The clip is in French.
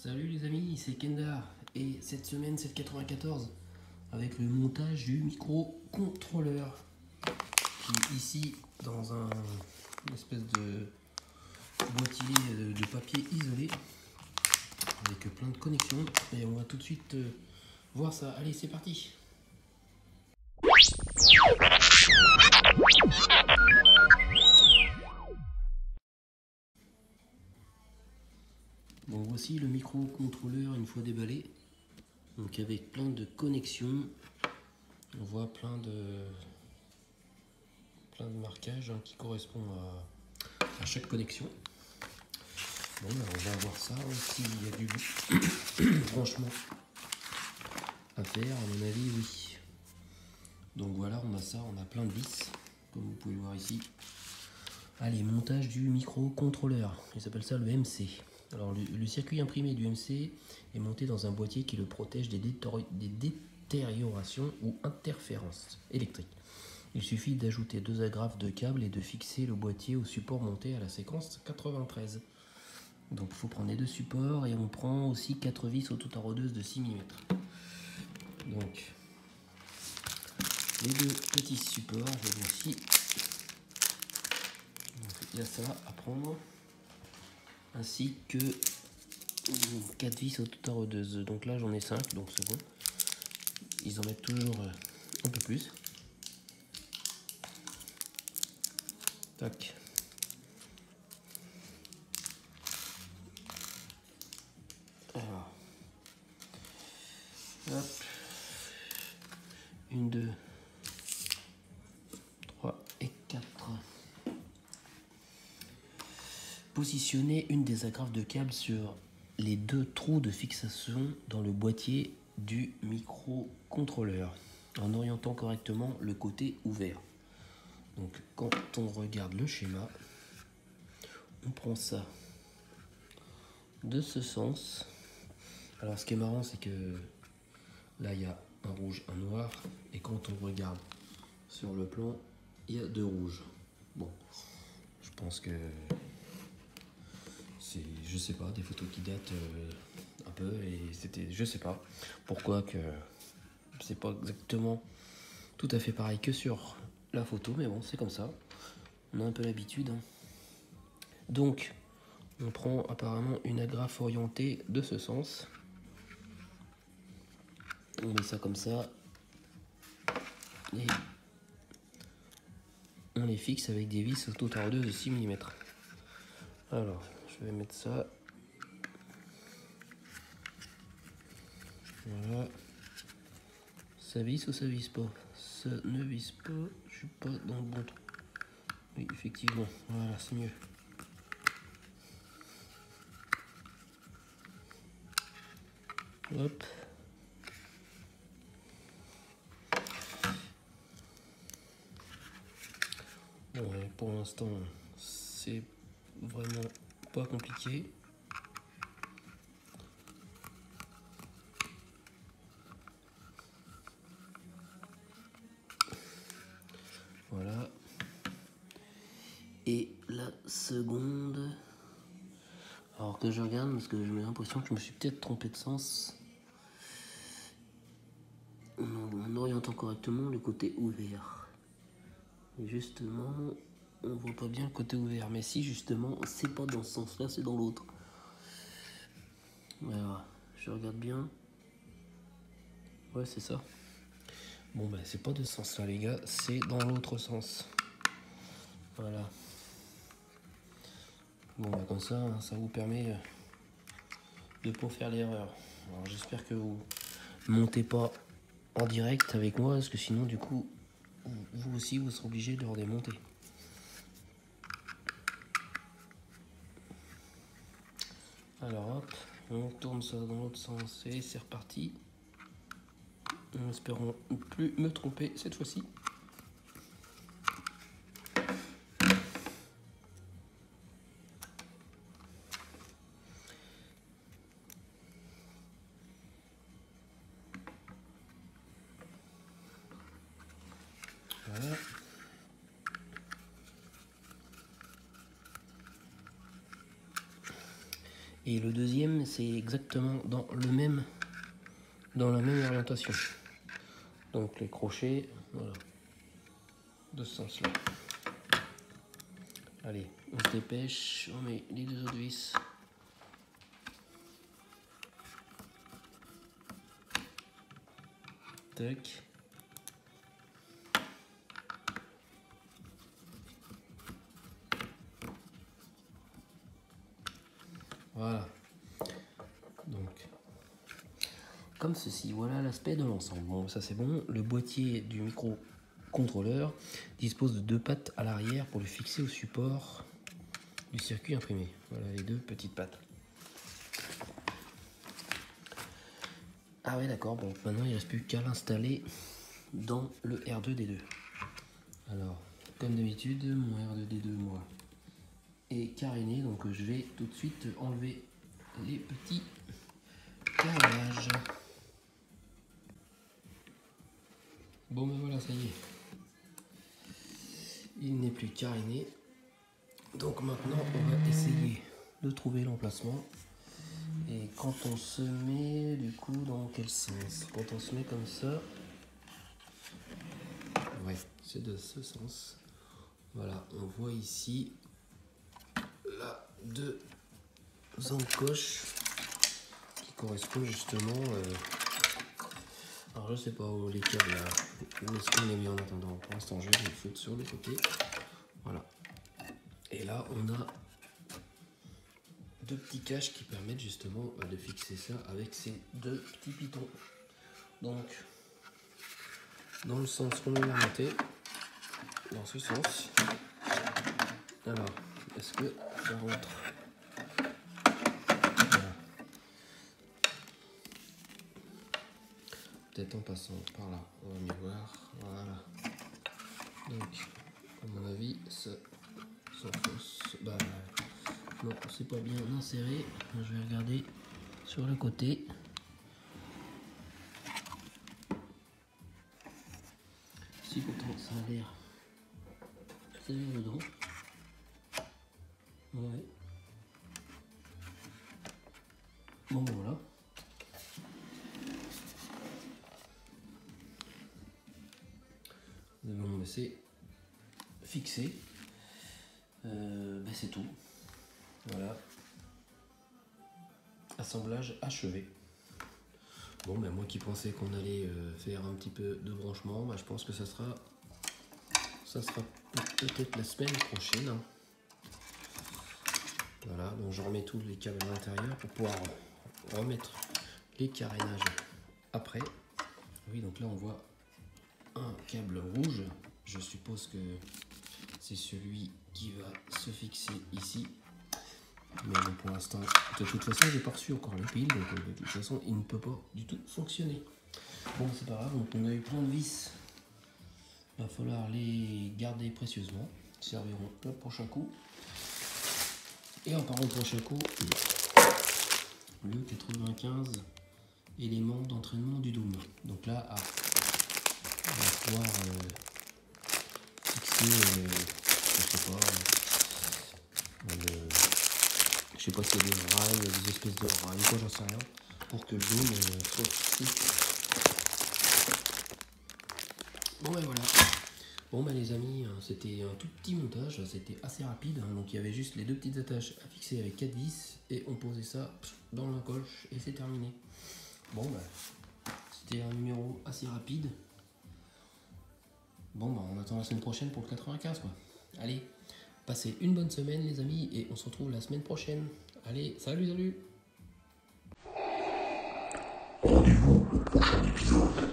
Salut les amis, c'est Kendar et cette semaine c'est le 94 avec le montage du microcontrôleur qui est ici dans une espèce de boîtier de papier isolé avec plein de connexions et on va tout de suite voir ça. Allez, c'est parti. Bon, voici le microcontrôleur une fois déballé, donc avec plein de connexions. On voit plein de marquages qui correspondent à chaque connexion. Bon, ben, on va voir ça aussi. Il y a du franchement à faire, à mon avis, oui. Donc voilà, on a ça, on a plein de vis, comme vous pouvez le voir ici. Allez, montage du microcontrôleur. Ils appellent ça le MC. Alors, le circuit imprimé du MC est monté dans un boîtier qui le protège des détériorations ou interférences électriques. Il suffit d'ajouter 2 agrafes de câbles et de fixer le boîtier au support monté à la séquence 93. Donc il faut prendre les 2 supports et on prend aussi 4 vis auto-taraudeuses de 6 mm. Donc les 2 petits supports, je vais aussi. Il y a ça à prendre, ainsi que 4 vis auto-taraudeuses. Donc là j'en ai 5, donc c'est bon. Ils en mettent toujours un peu plus. Tac. Alors, hop. 1, 2, 3 et 4. Positionnez une des agrafes de câble sur les 2 trous de fixation dans le boîtier du microcontrôleur en orientant correctement le côté ouvert. Donc quand on regarde le schéma, on prend ça de ce sens. Alors ce qui est marrant, c'est que là il y a un rouge, un noir, et quand on regarde sur le plan, il y a 2 rouges. Bon, je pense que c'est, je sais pas, des photos qui datent un peu, et c'était, je sais pas pourquoi que c'est pas exactement tout à fait pareil que sur la photo, mais bon, c'est comme ça, on a un peu l'habitude. Donc on prend apparemment une agrafe orientée de ce sens, on met ça comme ça et on les fixe avec des vis auto-taraudeuses de 6 mm. Alors je vais mettre ça, voilà. Ça visse ou ça visse pas? Ça ne visse pas, je suis pas dans le bon trou. Oui, effectivement, voilà, c'est mieux. Hop. Bon, ouais, pour l'instant, c'est vraiment pas compliqué. Voilà. Et la seconde. Alors que je regarde, parce que j'ai l'impression que je me suis peut-être trompé de sens. En orientant correctement le côté ouvert. Et justement, on voit pas bien le côté ouvert. Mais si, justement, c'est pas dans ce sens-là, c'est dans l'autre. Voilà, je regarde bien. Ouais, c'est ça. Bon, ben, c'est pas de ce sens-là, les gars, c'est dans l'autre sens. Voilà. Bon, bah comme ça, ça vous permet de pas faire l'erreur. Alors j'espère que vous montez pas en direct avec moi, parce que sinon du coup, vous aussi vous serez obligé de redémonter. Alors hop, on tourne ça dans l'autre sens et c'est reparti. En espérant ne plus me tromper cette fois-ci. Voilà. Et le deuxième, c'est exactement dans la même orientation. Donc les crochets, voilà, de ce sens-là. Allez, on se dépêche, on met les deux autres vis. Tac. Voilà. Donc, comme ceci, voilà l'aspect de l'ensemble. Bon, ça c'est bon. Le boîtier du microcontrôleur dispose de 2 pattes à l'arrière pour le fixer au support du circuit imprimé. Voilà les 2 petites pattes. Ah ouais, d'accord. Bon, maintenant il ne reste plus qu'à l'installer dans le R2D2. Alors, comme d'habitude, mon R2D2, moi, est caréné. Donc je vais tout de suite enlever les petits carénages. Bon ben voilà, ça y est. Il n'est plus caréné. Donc maintenant, on va essayer de trouver l'emplacement. Et quand on se met, du coup, dans quel sens? Quand on se met comme ça, ouais, c'est de ce sens. Voilà, on voit ici là 2 encoches qui correspondent justement. Alors je sais pas où les câbles là, où est-ce qu'on les met en attendant. Pour l'instant, je vais les foutre sur le côté. Voilà. Et là, on a 2 petits caches qui permettent justement de fixer ça avec ces 2 petits pitons. Donc, dans le sens qu'on est monté, dans ce sens. Alors, est-ce que ça rentre? Voilà. Peut-être en passant par là, on va mieux voir. Voilà. Donc, à mon avis, ça s'enfonce. Bah, non, c'est pas bien inséré. Je vais regarder sur le côté. Si pourtant ça a l'air dedans. Ouais. Bon ben voilà. Nous allons laisser fixer. Ben c'est tout. Voilà. Assemblage achevé. Bon ben moi qui pensais qu'on allait faire un petit peu de branchement, ben, je pense que ça sera peut-être la semaine prochaine. Hein. Voilà, donc je remets tous les câbles à l'intérieur pour pouvoir remettre les carénages après. Oui, donc là on voit un câble rouge. Je suppose que c'est celui qui va se fixer ici. Mais bon, pour l'instant, de toute façon, j'ai pas reçu encore les piles, donc de toute façon, il ne peut pas du tout fonctionner. Bon, c'est pas grave, donc on a eu plein de vis. Il va falloir les garder précieusement. Ils serviront le prochain coup. Et en parlant de prochain coup, le 95 éléments d'entraînement du Doom. Donc là, on va pouvoir fixer, je sais pas s'il y a des rails, des espèces de rails, quoi, j'en sais rien, pour que le Doom soit fixe. Bon ben voilà. Bon ben les amis, c'était un tout petit montage, c'était assez rapide, hein, donc il y avait juste les 2 petites attaches à fixer avec 4 vis et on posait ça dans l'encoche et c'est terminé. Bon ben, c'était un numéro assez rapide. Bon ben on attend la semaine prochaine pour le 95 quoi. Allez, passez une bonne semaine les amis et on se retrouve la semaine prochaine. Allez, salut. Rendez-vous au prochain épisode.